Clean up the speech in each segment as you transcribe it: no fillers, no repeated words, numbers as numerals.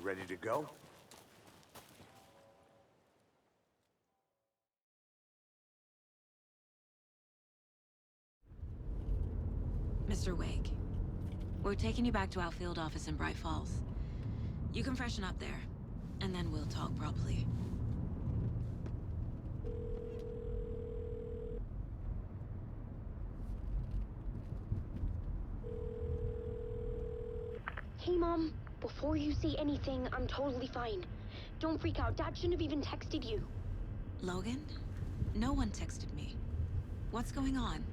ready to go? Mr. Wake, we're taking you back to our field office in Bright Falls. You can freshen up there, and then we'll talk properly. Hey, Mom. Before you say anything, I'm totally fine. Don't freak out. Dad shouldn't have even texted you. Logan? No one texted me. What's going on?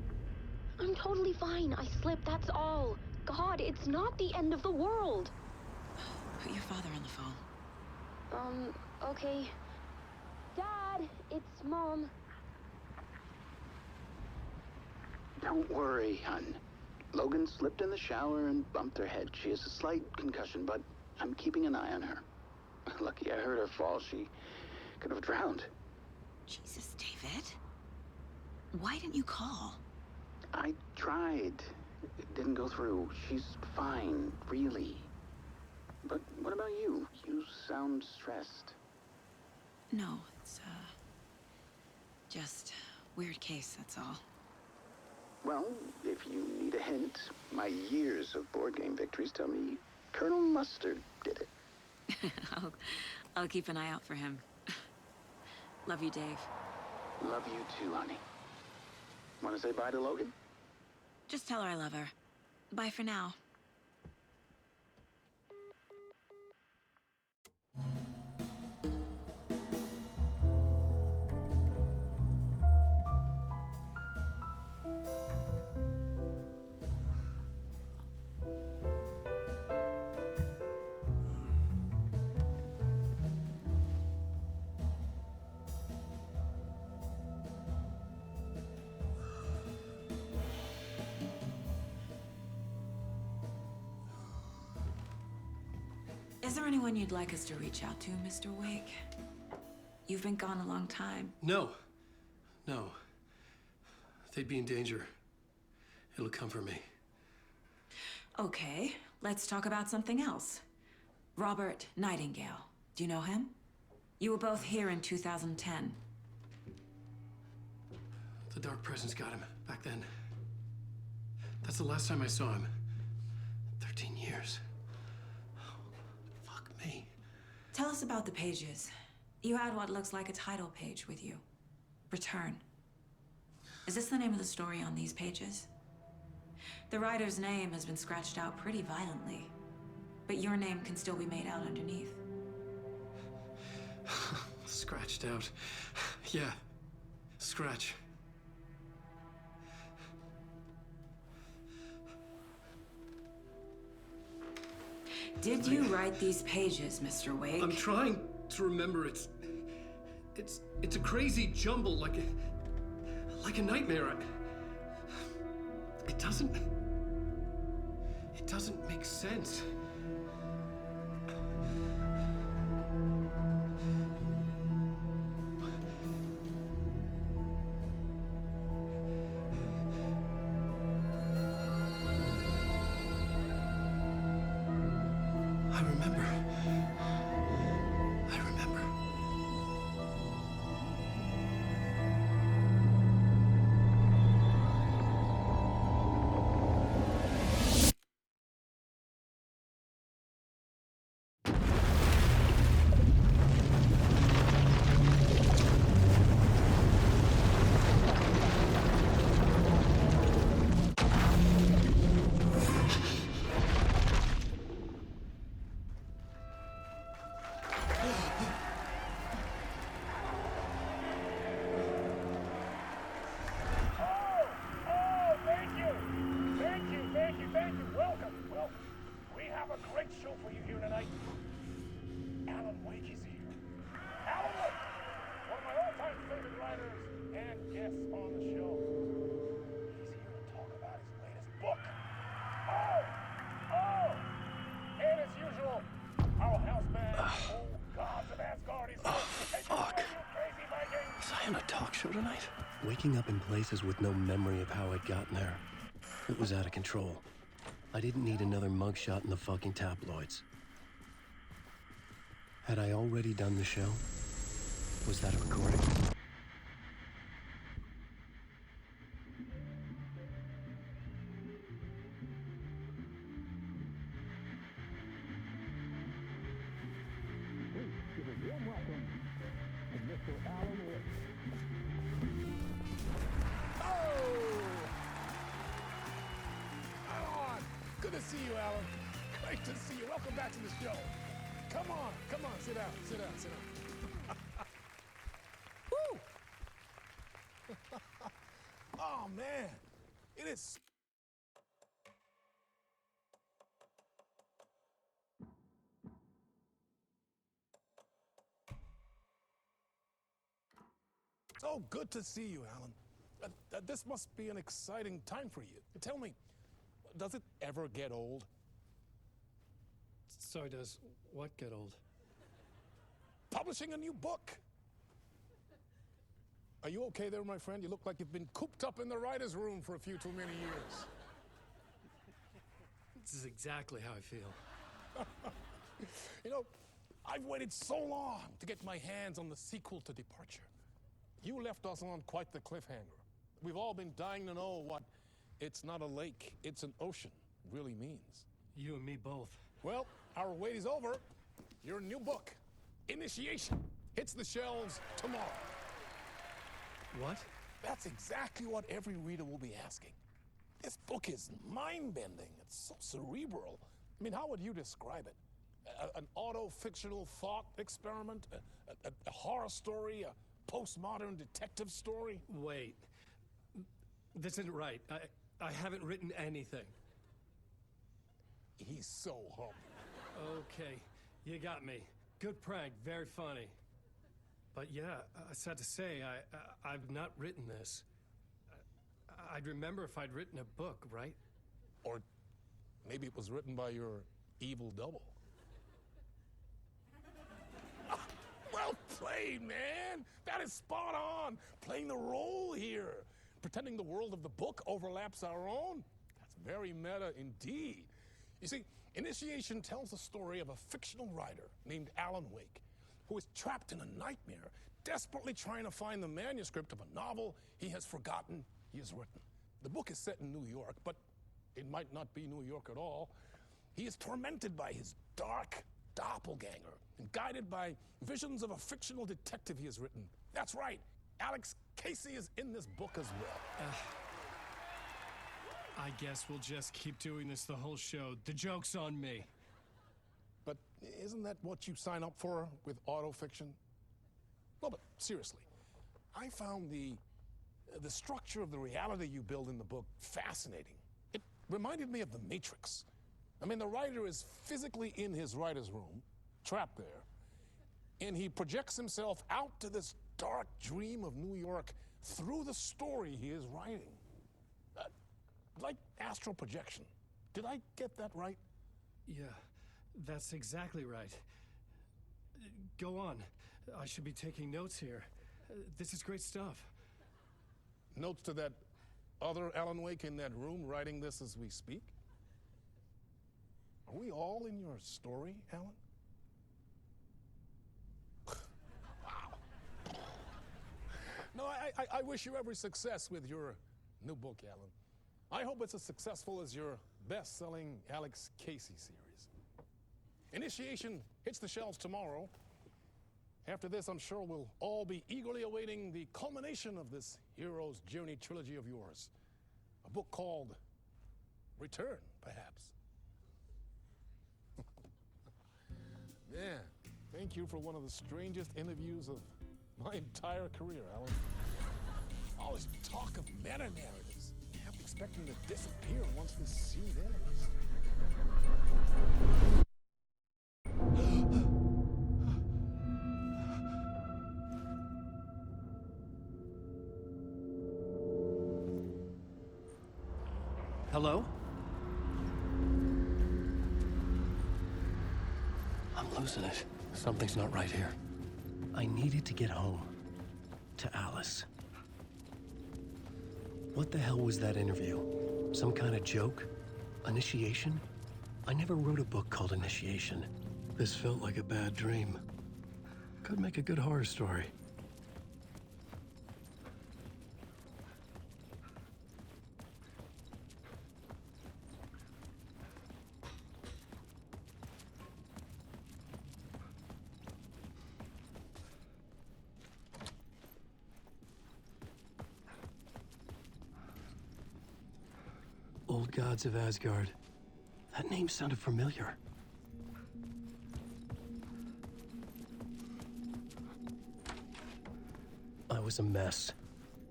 I'm totally fine. I slipped, that's all. God, it's not the end of the world. Put your father on the phone. Okay. Dad, it's Mom. Don't worry, hon. Logan slipped in the shower and bumped her head. She has a slight concussion, but I'm keeping an eye on her. Lucky I heard her fall. She could have drowned. Jesus, David. Why didn't you call? I tried. It didn't go through. She's fine, really. But what about you? You sound stressed. No, it's, just weird case, that's all. Well, if you need a hint, my years of board game victories tell me Colonel Mustard did it. I'll keep an eye out for him. Love you, Dave. Love you too, honey. Want to say bye to Logan? Just tell her I love her. Bye for now. Is there anyone you'd like us to reach out to, Mr. Wake? You've been gone a long time. No. No. They'd be in danger. It'll come for me. Okay, let's talk about something else. Robert Nightingale. Do you know him? You were both here in 2010. The Dark Presence got him back then. That's the last time I saw him. 13 years. Fuck me. Tell us about the pages. You had what looks like a title page with you. Return. Is this the name of the story on these pages? The writer's name has been scratched out pretty violently, but your name can still be made out underneath. Scratched out. Yeah. Scratch. Did you write these pages, Mr. Wake? I'm trying to remember. It's a crazy jumble, like a nightmare. It doesn't make sense. I remember. show for you here tonight. Allan Wake is here. Allan Wake, one of my all-time favorite writers and guests on the show. He's here to talk about his latest book. And as usual, our house band, gods of Asgard, is here. Fuck. You crazy Viking. Was I on a talk show tonight? Waking up in places with no memory of how I'd gotten there. It was out of control. I didn't need another mugshot in the fucking tabloids. Had I already done the show? Was that a recording? Give a warm welcome to Mr. Allan Wake. Oh! Alan! Good to see you, Alan. Great to see you. Welcome back to the show. Come on, sit down, sit down, sit down. Woo! Oh, man. It is. So good to see you, Alan. This must be an exciting time for you. Tell me, does it ever get old? Sorry, does what get old? Publishing a new book. Are you okay there, my friend? You look like you've been cooped up in the writer's room for a few too many years. This is exactly how I feel. You know, I've waited so long to get my hands on the sequel to Departure. You left us on quite the cliffhanger. We've all been dying to know what "it's not a lake, it's an ocean" really means. You and me both. Well, our wait is over. Your new book, Initiation, hits the shelves tomorrow. What? That's exactly what every reader will be asking. This book is mind-bending. It's so cerebral. I mean, how would you describe it? An auto-fictional thought experiment? A horror story? A postmodern detective story? Wait. This isn't right. I haven't written anything. He's so humble. Okay, you got me. Good prank, very funny. But yeah, sad to say, I've not written this. I'd remember if I'd written a book, right? Or maybe it was written by your evil double. Well played, man! That is spot on! Playing the role here. Pretending the world of the book overlaps our own. That's very meta indeed. You see, Initiation tells the story of a fictional writer named Allan Wake, who is trapped in a nightmare, desperately trying to find the manuscript of a novel he has forgotten he has written. The book is set in New York, but it might not be New York at all. He is tormented by his dark doppelganger and guided by visions of a fictional detective he has written. That's right, Alex Casey is in this book as well. I guess we'll just keep doing this the whole show. The joke's on me. But isn't that what you sign up for with autofiction? No, but seriously, I found the structure of the reality you build in the book fascinating. It reminded me of The Matrix. I mean, the writer is physically in his writer's room, trapped there, and he projects himself out to this dark dream of New York through the story he is writing. Like astral projection. Did I get that right? Yeah, that's exactly right. Go on. I should be taking notes here. This is great stuff. Notes to that other Allan Wake in that room writing this as we speak? Are we all in your story, Alan? Wow. No, I wish you every success with your new book, Alan. I hope it's as successful as your best-selling Alex Casey series. Initiation hits the shelves tomorrow. After this, I'm sure we'll all be eagerly awaiting the culmination of this hero's journey trilogy of yours. A book called Return, perhaps. Yeah, thank you for one of the strangest interviews of my entire career, Alan. All this talk of meta-narratives. Half expecting to disappear once this scene ends. Hello? I'm losing it. Something's not right here. I needed to get home. To Alice. What the hell was that interview? Some kind of joke? Initiation? I never wrote a book called Initiation. This felt like a bad dream. Could make a good horror story. Old Gods of Asgard. That name sounded familiar. I was a mess.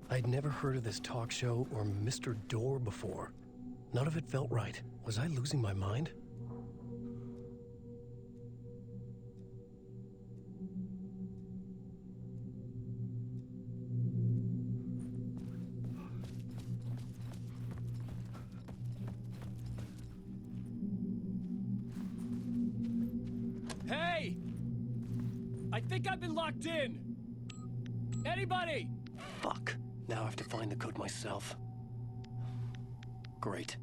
I'd never heard of this talk show or Mr. Door before. None of it felt right. Was I losing my mind? Hey! I think I've been locked in! Anybody? Fuck. Now I have to find the code myself. Great.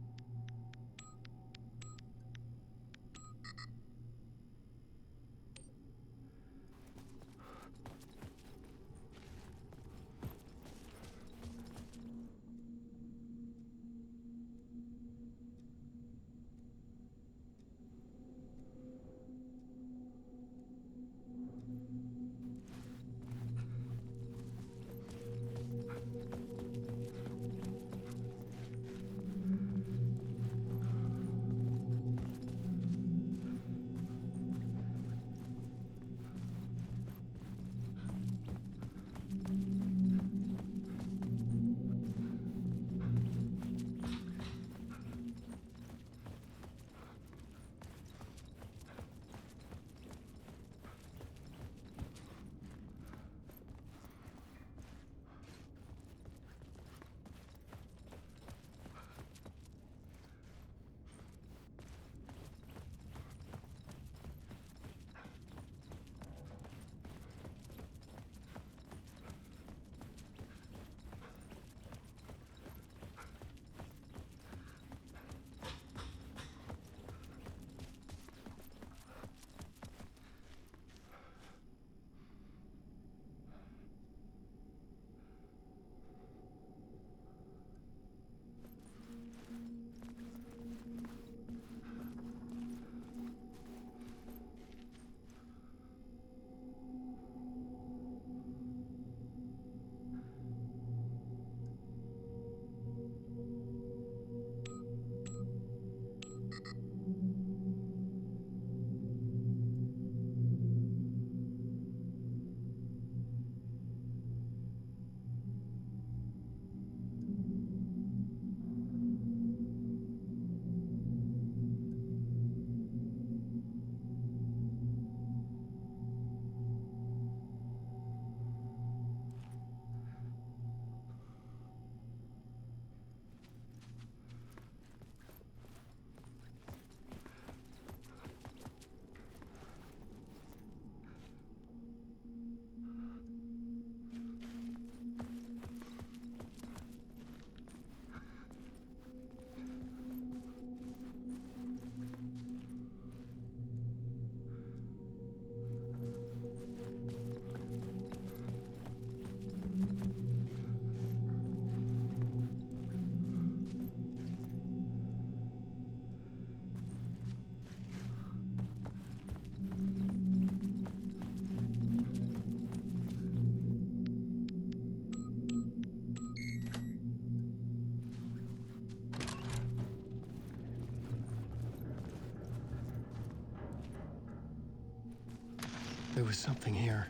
There was something here.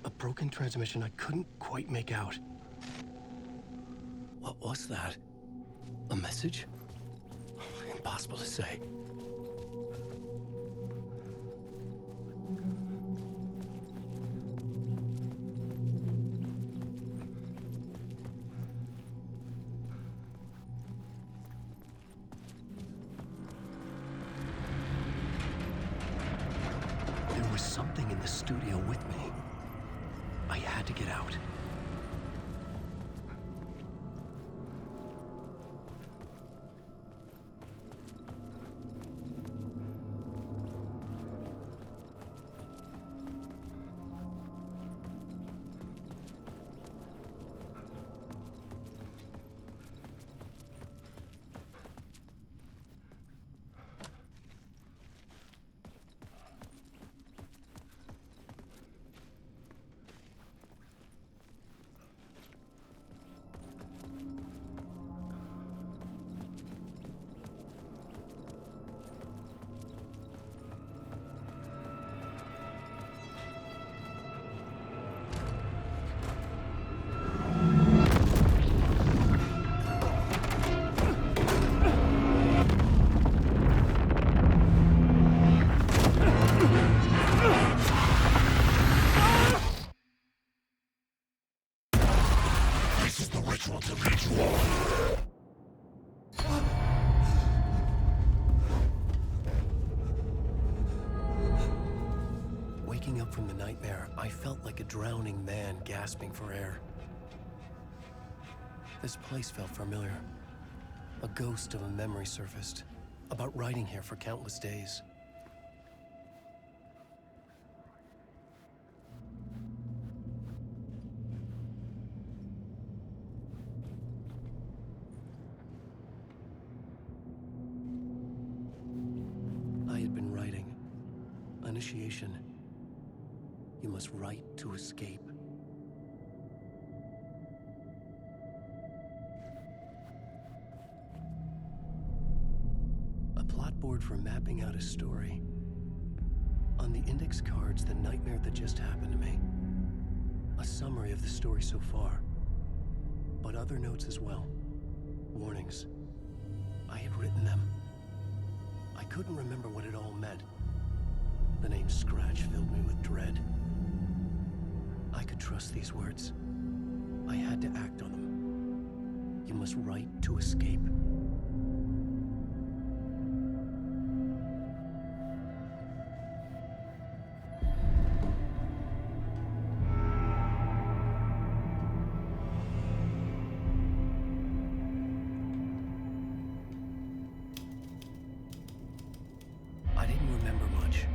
A broken transmission I couldn't quite make out. What was that? A message? Impossible to say. There was something in the studio with me. I had to get out. up from the nightmare, I felt like a drowning man gasping for air. This place felt familiar. A ghost of a memory surfaced, about writing here for countless days. I had been writing. Initiation. You must write to escape. A plot board for mapping out a story. On the index cards, the nightmare that just happened to me. A summary of the story so far. But other notes as well. Warnings. I had written them. I couldn't remember what it all meant. The name Scratch filled me with dread. I could trust these words. I had to act on them. You must write to escape. I didn't remember much,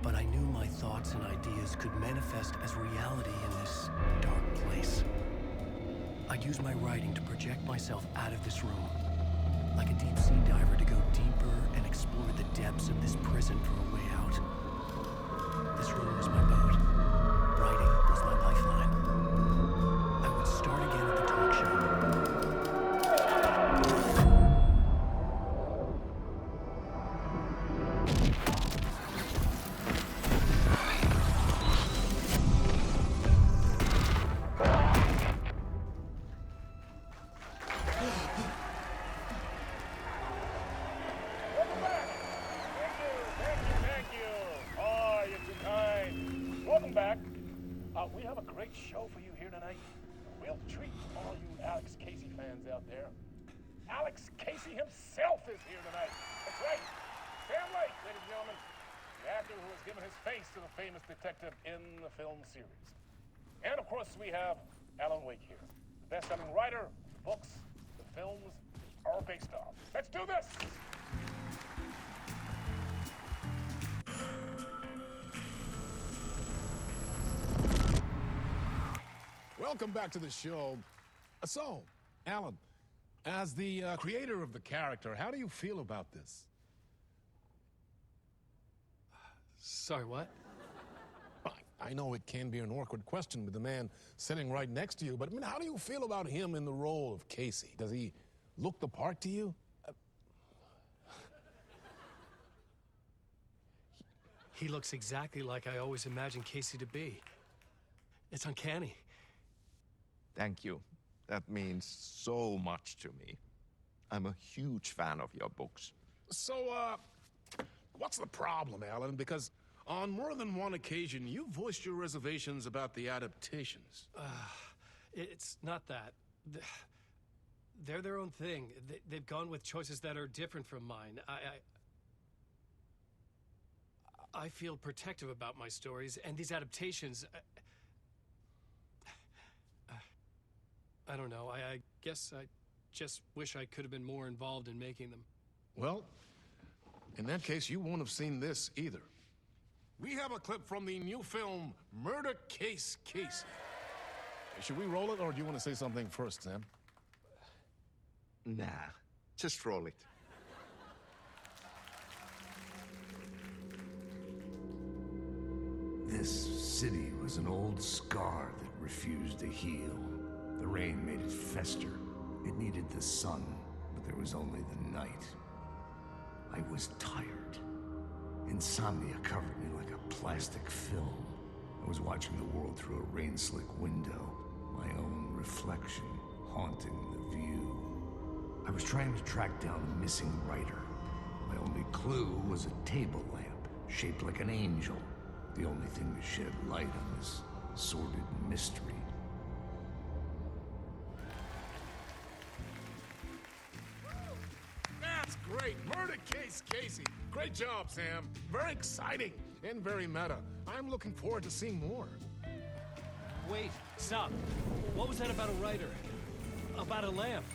but I knew my thoughts and ideas could manifest as reality in this dark place. I'd use my writing to project myself out of this room, like a deep sea diver to go deeper and explore the depths of this prison for a way out. This room was my boat. Writing was my lifeline. I would start again at the talk show. Welcome back. Thank you. Oh, you're too kind. Welcome back. We have a great show for you here tonight. We'll treat all you Alex Casey fans out there. Alex Casey himself is here tonight. That's right. Sam Lake, ladies and gentlemen. The actor who has given his face to the famous detective in the film series. And of course, we have Allan Wake here. The best-selling writer, books, the films are based on. Let's do this! Welcome back to the show. So, Alan, as the creator of the character, how do you feel about this? Sorry, what? I know it can be an awkward question with the man sitting right next to you, but I mean, how do you feel about him in the role of Casey? Does he look the part to you? He looks exactly like I always imagined Casey to be. It's uncanny. Thank you. That means so much to me. I'm a huge fan of your books. So, what's the problem, Alan? Because on more than one occasion, you voiced your reservations about the adaptations. It's not that. They're their own thing. They've gone with choices that are different from mine. I feel protective about my stories, and these adaptations... I don't know. I guess I just wish I could have been more involved in making them. Well, in that case, you won't have seen this either. We have a clip from the new film, Murder Case Casey. Should we roll it, or do you want to say something first, Sam? Nah, just roll it. This city was an old scar that refused to heal. The rain made it fester. It needed the sun, but there was only the night. I was tired. Insomnia covered me like a plastic film. I was watching the world through a rain-slick window, my own reflection haunting the view. I was trying to track down a missing writer. My only clue was a table lamp, shaped like an angel. The only thing to shed light on this sordid mystery. That's great! Murder Case Casey! Great job, Sam. Very exciting. and very meta. I'm looking forward to seeing more. Wait, stop. What was that about a writer? About a lamp?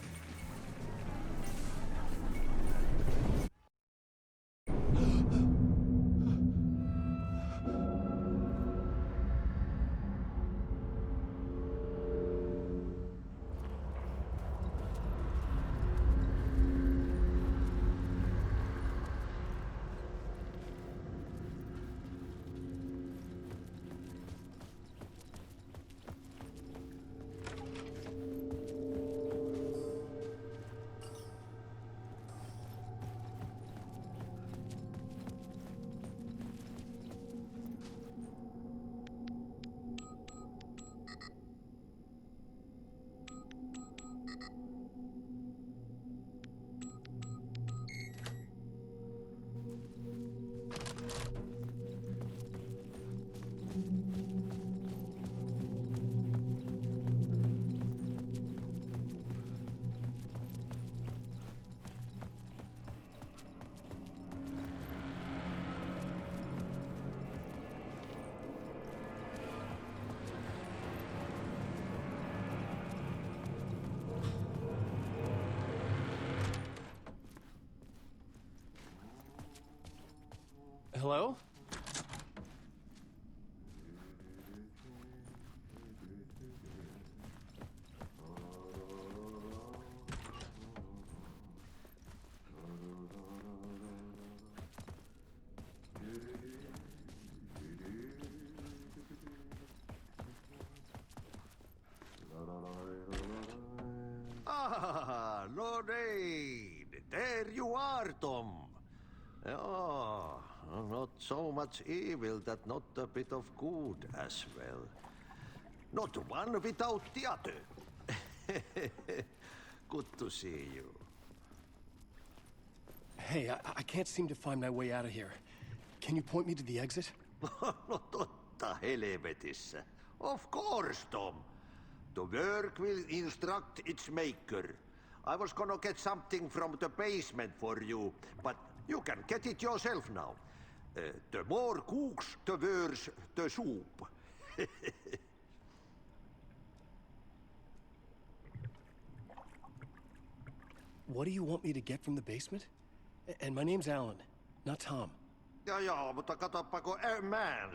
Hello? Ah, Lorraine! There you are, Tom. Oh, not so much evil that not a bit of good as well. Not one without the other. Good to see you. Hey, I can't seem to find my way out of here. Can you point me to the exit? No totta helvetissä. Of course, Tom. The work will instruct its maker. I was gonna get something from the basement for you, but you can get it yourself now. The more cooks, the worse the soup. What do you want me to get from the basement? And my name's Allan, not Tom. Ja, mutta katsopako a man,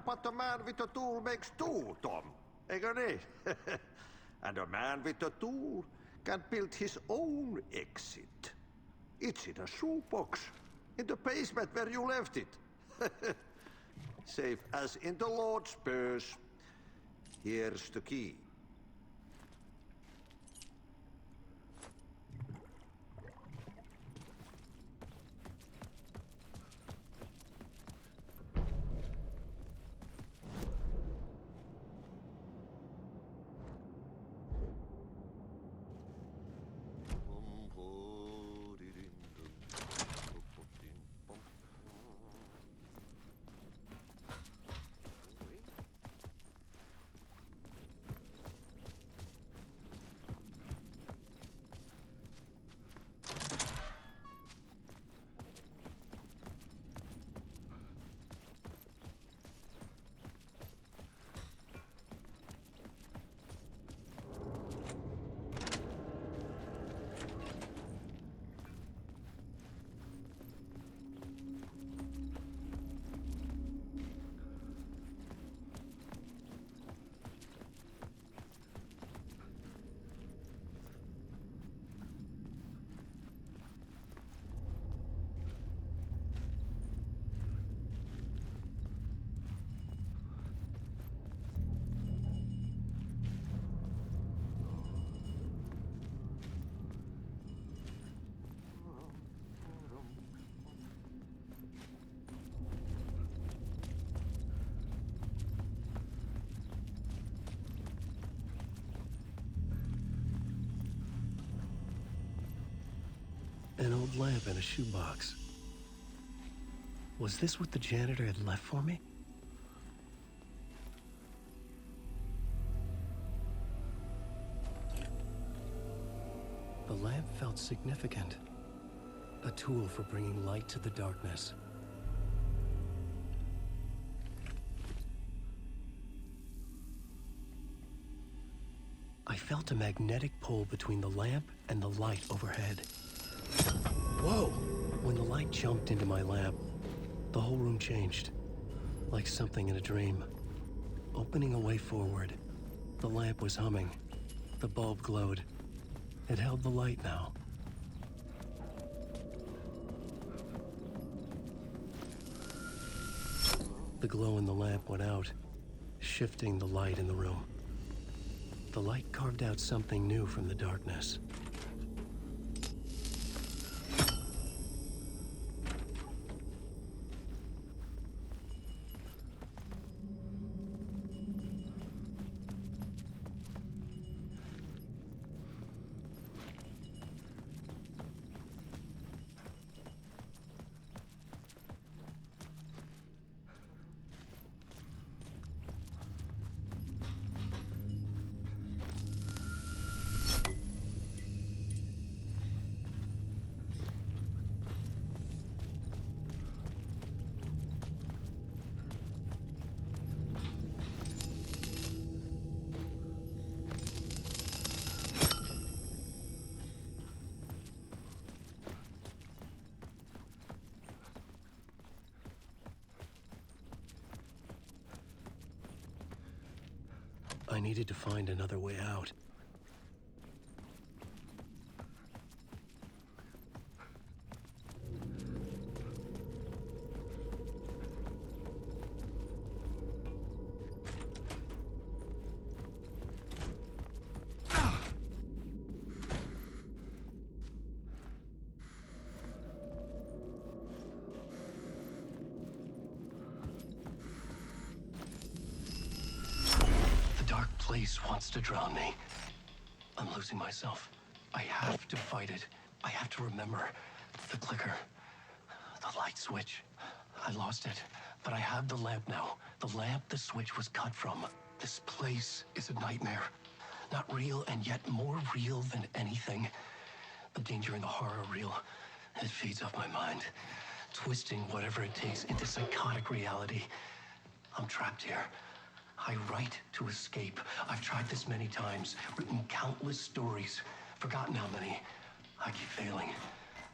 but a man with a tool makes two, Tom. Eikö niin? And a man with a tool can build his own exit. It's in a shoebox, in the basement where you left it. Safe as in the Lord's purse. Here's the key. An old lamp in a shoebox. Was this what the janitor had left for me? The lamp felt significant. A tool for bringing light to the darkness. I felt a magnetic pull between the lamp and the light overhead. Whoa! When the light jumped into my lamp, the whole room changed, like something in a dream. Opening a way forward, the lamp was humming. The bulb glowed. It held the light now. The glow in the lamp went out, shifting the light in the room. The light carved out something new from the darkness. I needed to find another way out. Place wants to drown me. I'm losing myself. I have to fight it. I have to remember. The clicker. The light switch. I lost it. But I have the lamp now. The lamp the switch was cut from. This place is a nightmare. Not real, and yet more real than anything. The danger and the horror are real. It feeds off my mind. Twisting whatever it takes into psychotic reality. I'm trapped here. I write to escape. I've tried this many times, written countless stories, forgotten how many. I keep failing,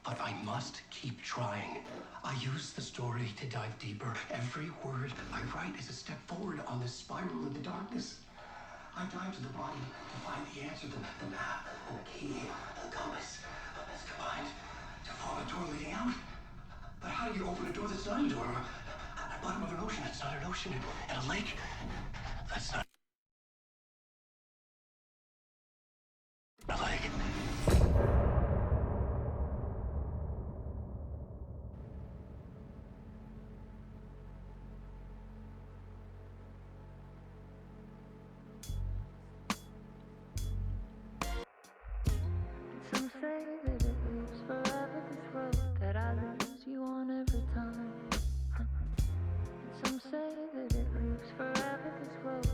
but I must keep trying. I use the story to dive deeper. Every word I write is a step forward on this spiral in the darkness. I dive to the bottom to find the answer, the map, and the key, and the compass. It's combined to form a door leading out. But how do you open a door that's not a door? At the bottom of an ocean, it's not an ocean, and a lake. That's not a lake. Some say that it lives forever, this road that I lose you on every time. Some say that it lives forever, this road.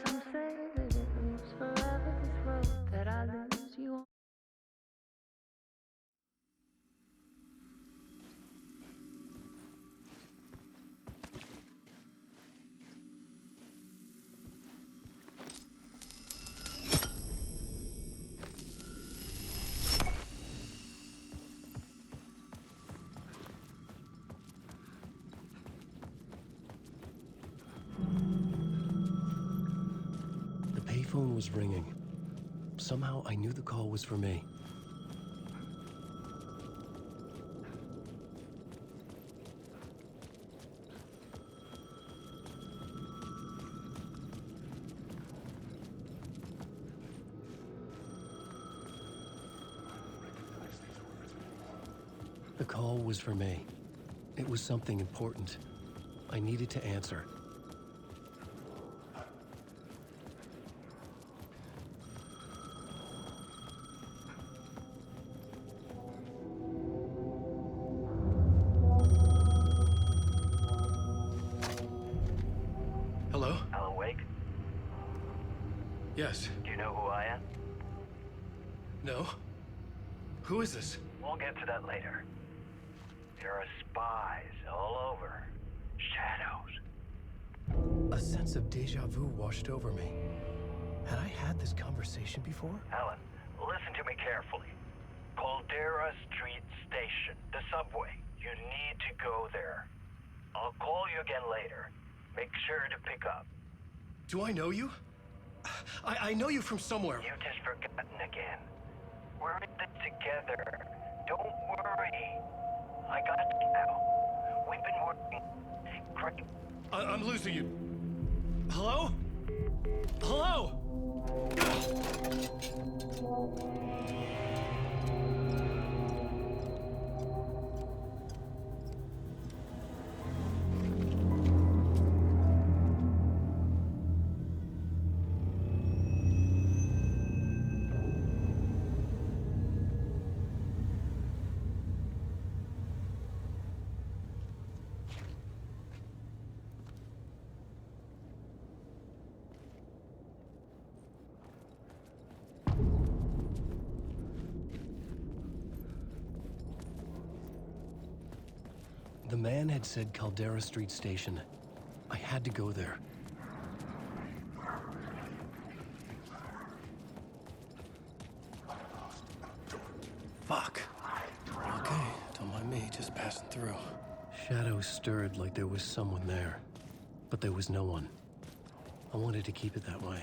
Some say that it lives forever, this road that I lose you on. The payphone was ringing. Somehow I knew the call was for me. The call was for me. It was something important. I needed to answer. Hello? Allan Wake? Yes. Do you know who I am? No? Who is this? We'll get to that later. There are spies all over. Shadows. A sense of deja vu washed over me. Had I had this conversation before? Alan, listen to me carefully. Caldera Street Station, the subway. You need to go there. I'll call you again later. Make sure to pick up. Do I know you? I know you from somewhere. You just forgotten again. We're in this together. Don't worry. I got you now. We've been working. Great. I'm losing you. Hello? Hello? The man had said Caldera Street Station. I had to go there. Fuck. Okay, don't mind me, just passing through. Shadows stirred like there was someone there, but there was no one. I wanted to keep it that way.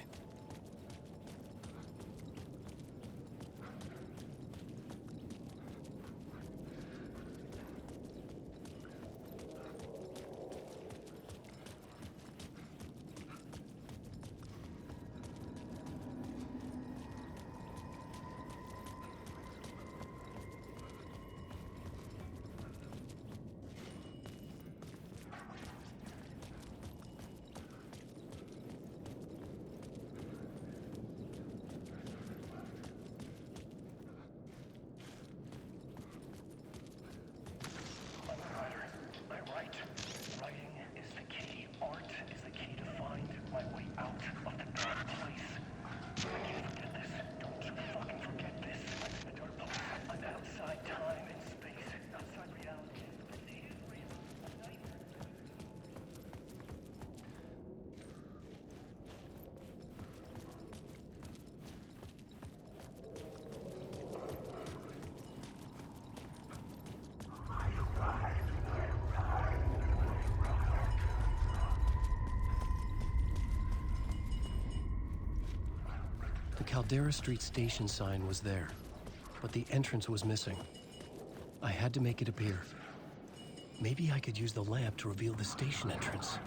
The Caldera Street Station sign was there, but the entrance was missing. I had to make it appear. Maybe I could use the lamp to reveal the station entrance.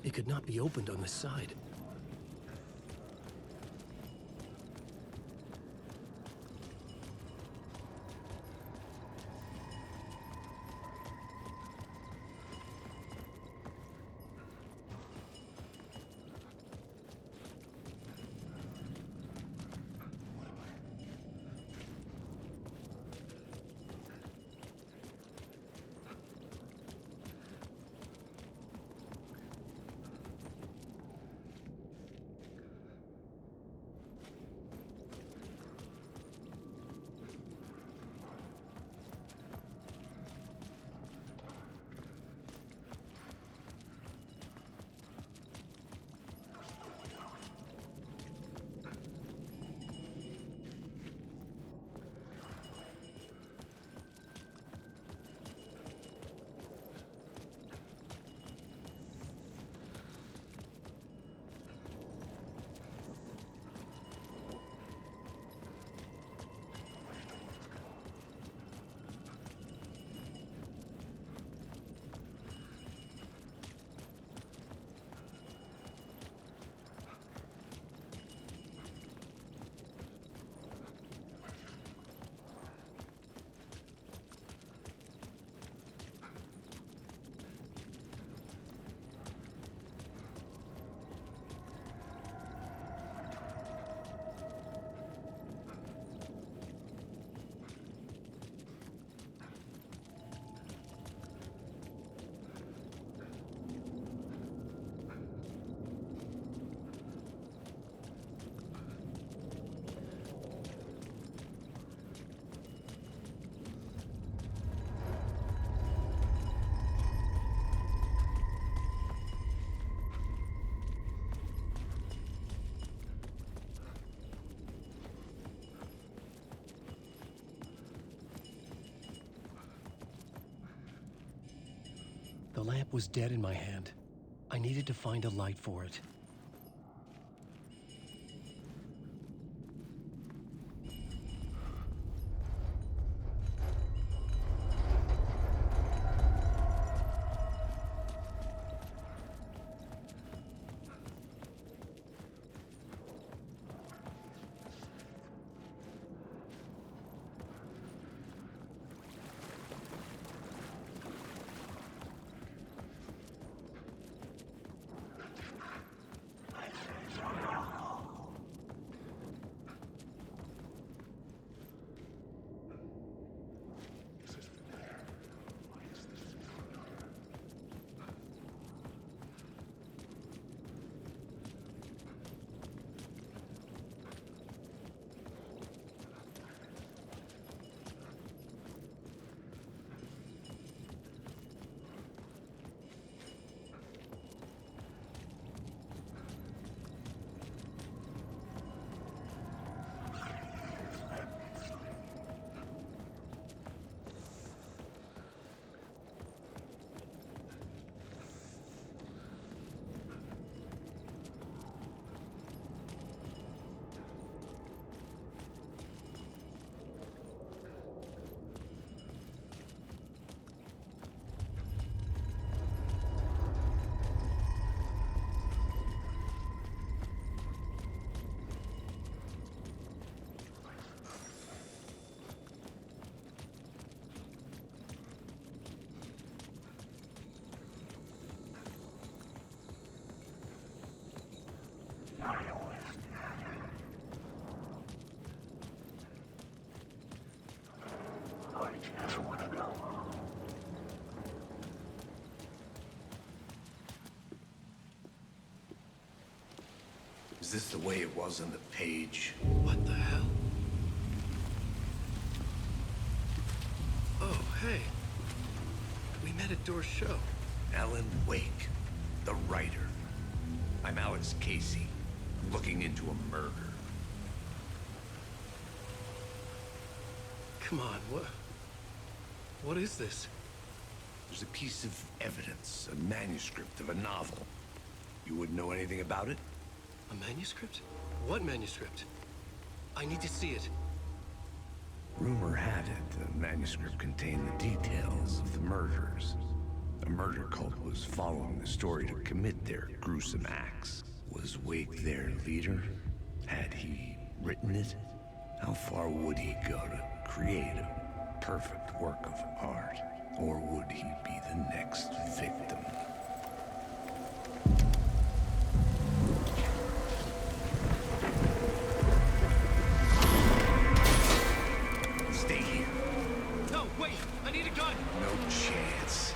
It could not be opened on this side. The lamp was dead in my hand. I needed to find a light for it. Is this the way it was on the page? What the hell? Oh, hey. We met at Door's show. Allan Wake, the writer. I'm Alex Casey, looking into a murder. Come on, what is this? There's a piece of evidence, a manuscript of a novel. You wouldn't know anything about it? A manuscript? What manuscript? I need to see it. Rumor had it the manuscript contained the details of the murders. A murder cult was following the story to commit their gruesome acts. Was Wake their leader? Had he written it? How far would he go to create a perfect work of art? Or would he be the next victim? Stay here. No, wait! I need a gun! No chance.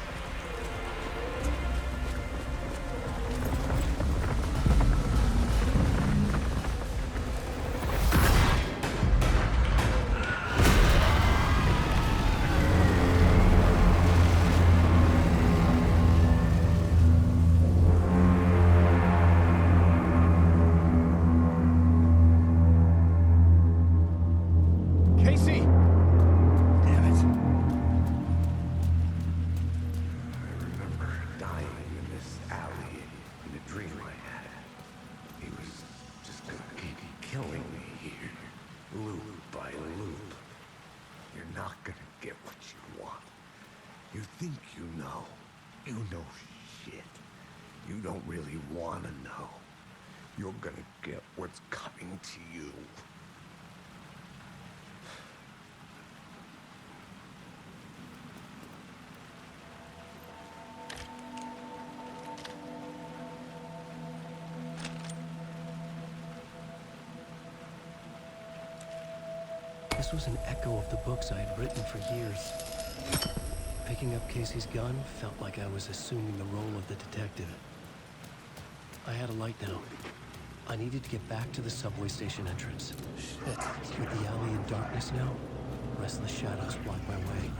Casey! Damn it. I remember dying in this alley in a dream I had. He was just gonna keep killing me here, loop by loop. You're not gonna get what you want. You think you know. You know shit. You don't really want to know. You're gonna get what's coming to you. This was an echo of the books I had written for years. Picking up Casey's gun felt like I was assuming the role of the detective. I had a light now. I needed to get back to the subway station entrance. Shit. With the alley in darkness now, restless shadows block my way.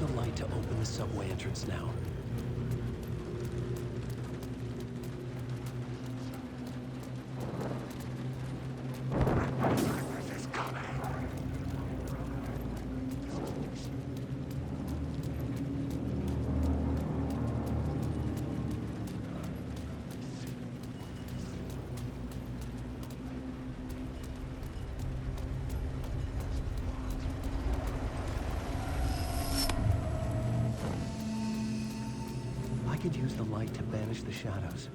the light to open the subway entrance now. I could use the light to banish the shadows.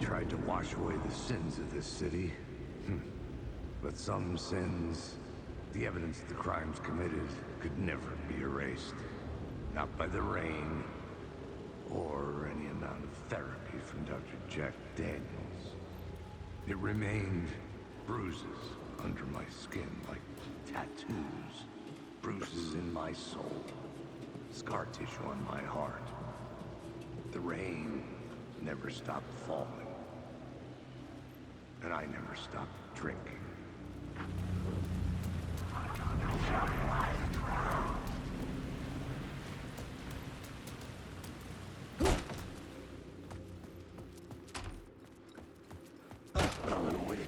Tried to wash away the sins of this city. But some sins, the evidence of the crimes committed, could never be erased. Not by the rain, or any amount of therapy from Dr. Jack Daniels. It remained bruises under my skin, like tattoos. Bruises in my soul. Scar tissue on my heart. The rain never stopped falling. And I never stopped drinking. Allan Wake.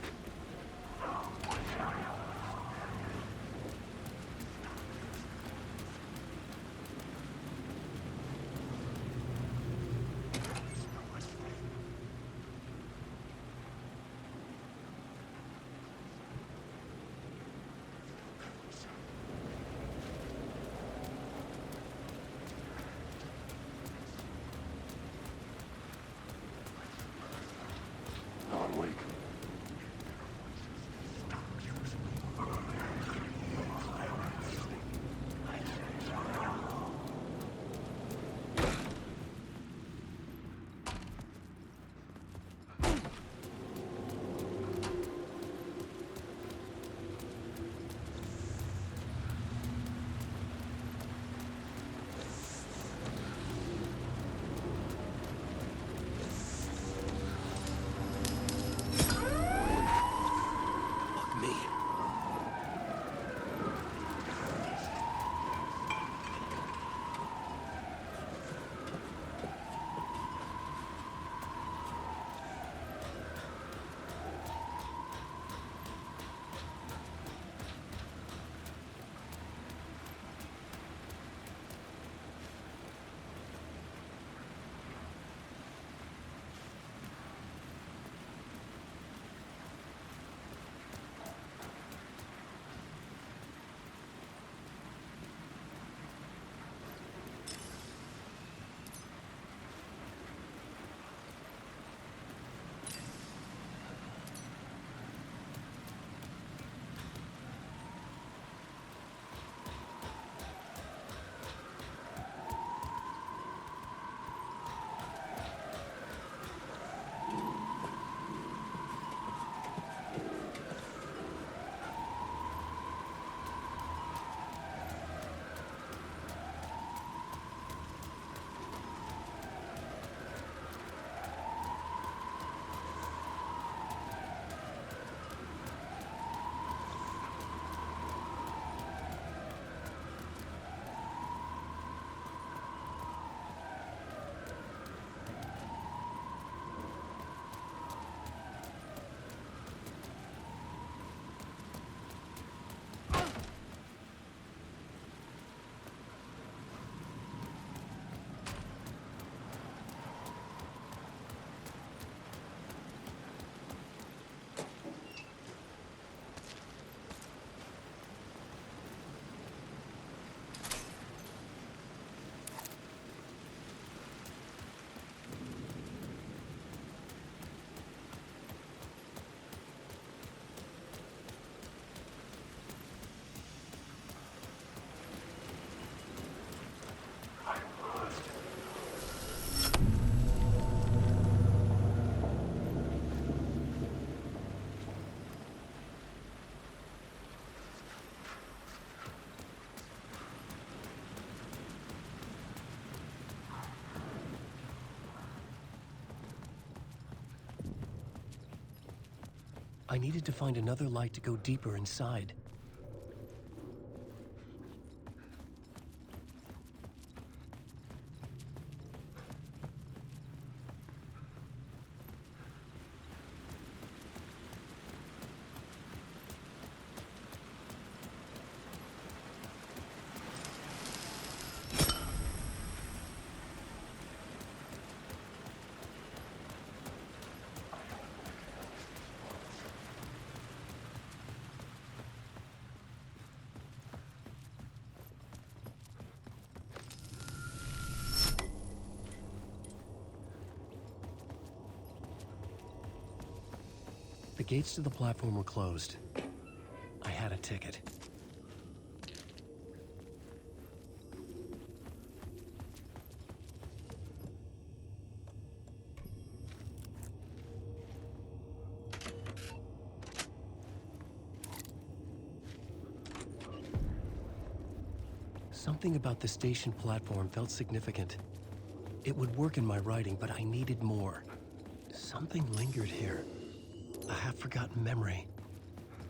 I needed to find another light to go deeper inside. The gates to the platform were closed. I had a ticket. Something about the station platform felt significant. It would work in my writing, but I needed more. Something lingered here. A half-forgotten memory.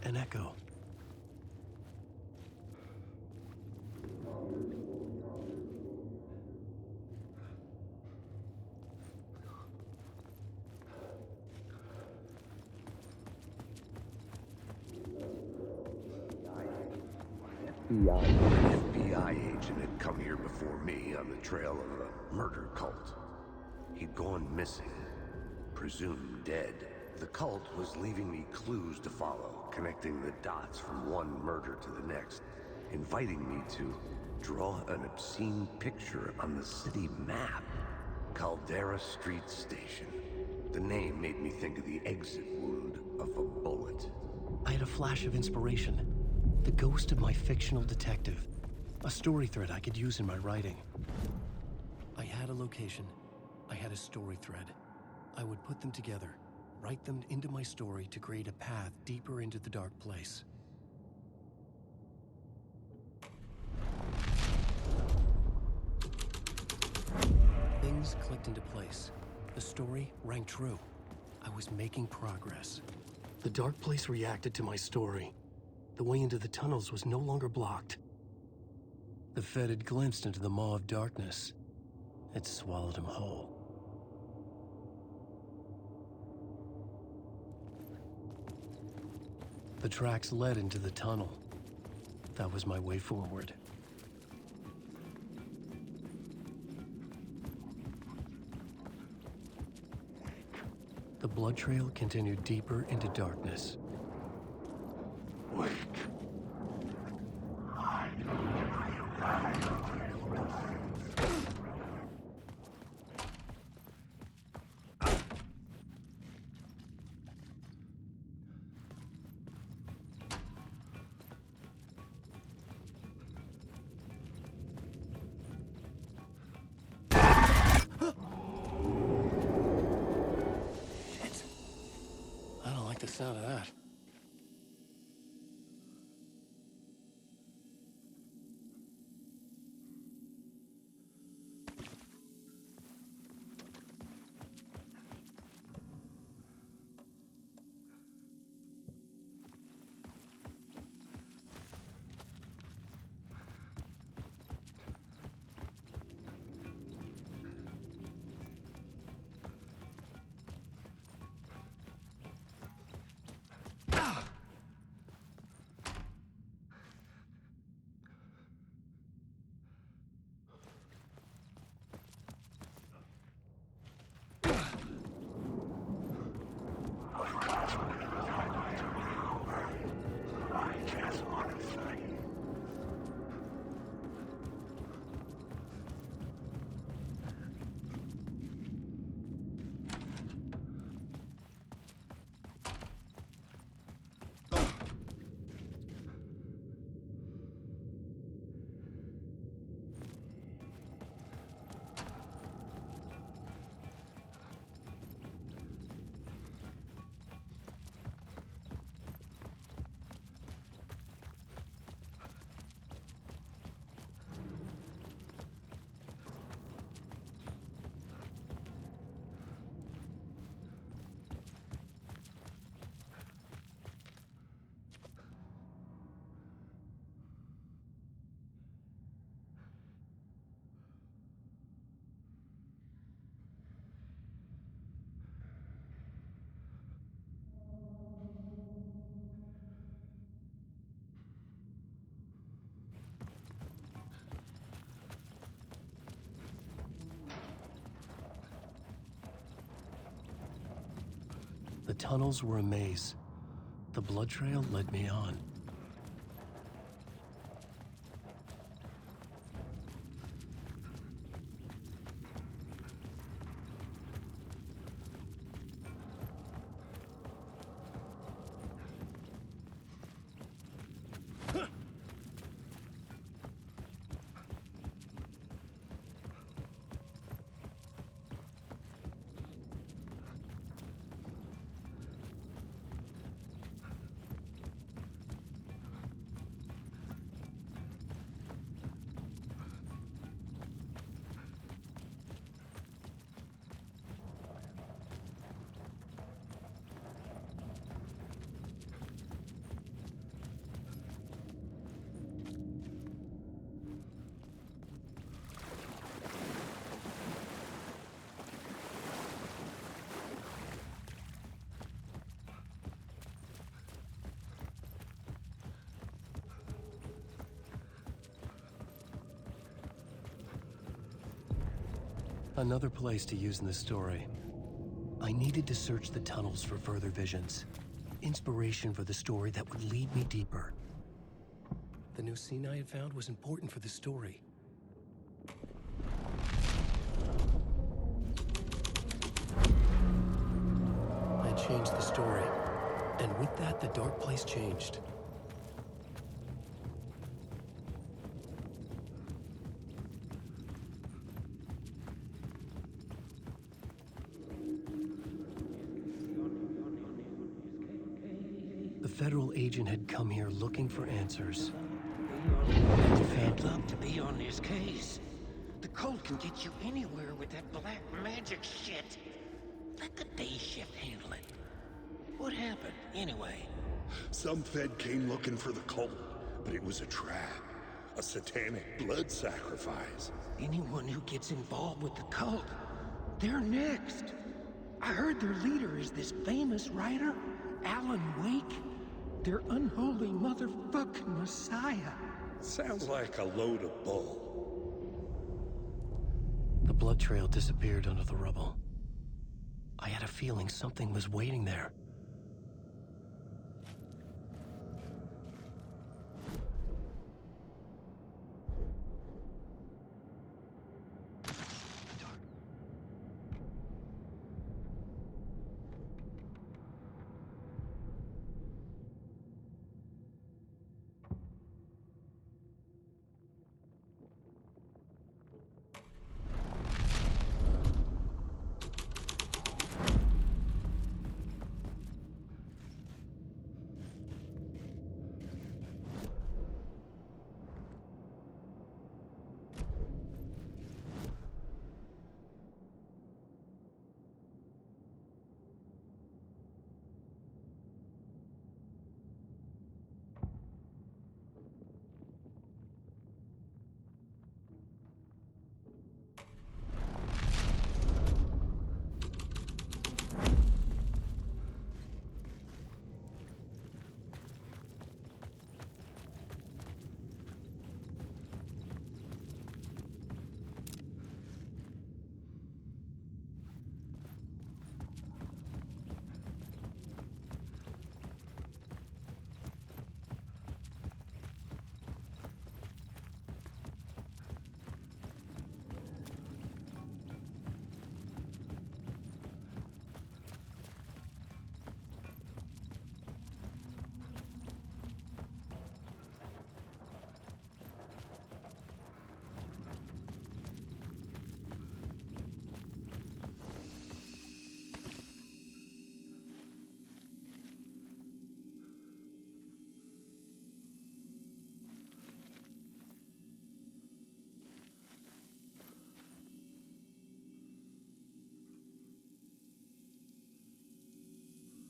An echo. An FBI agent had come here before me on the trail of a murder cult. He'd gone missing, presumed dead. The cult was leaving me clues to follow, connecting the dots from one murder to the next, inviting me to draw an obscene picture on the city map. Caldera Street Station. The name made me think of the exit wound of a bullet. I had a flash of inspiration. The ghost of my fictional detective. A story thread I could use in my writing. I had a location. I had a story thread. I would put them together, write them into my story to create a path deeper into the dark place. Things clicked into place. The story rang true. I was making progress. The dark place reacted to my story. The way into the tunnels was no longer blocked. The Fed had glimpsed into the maw of darkness. It swallowed him whole. The tracks led into the tunnel. That was my way forward. The blood trail continued deeper into darkness. Wake. I don't like the sound of that. The tunnels were a maze. The blood trail led me on. Another place to use in the story. I needed to search the tunnels for further visions. Inspiration for the story that would lead me deeper. The new scene I had found was important for the story. I changed the story. And with that, the dark place changed. The federal agent had come here looking for answers. I'd love to be on this case. The cult can get you anywhere with that black magic shit. Let the day shift handle it. What happened, anyway? Some Fed came looking for the cult, but it was a trap. A satanic blood sacrifice. Anyone who gets involved with the cult, they're next. I heard their leader is this famous writer, Allan Wake. Their unholy motherfucking messiah. Sounds like a load of bull. The blood trail disappeared under the rubble. I had a feeling something was waiting there.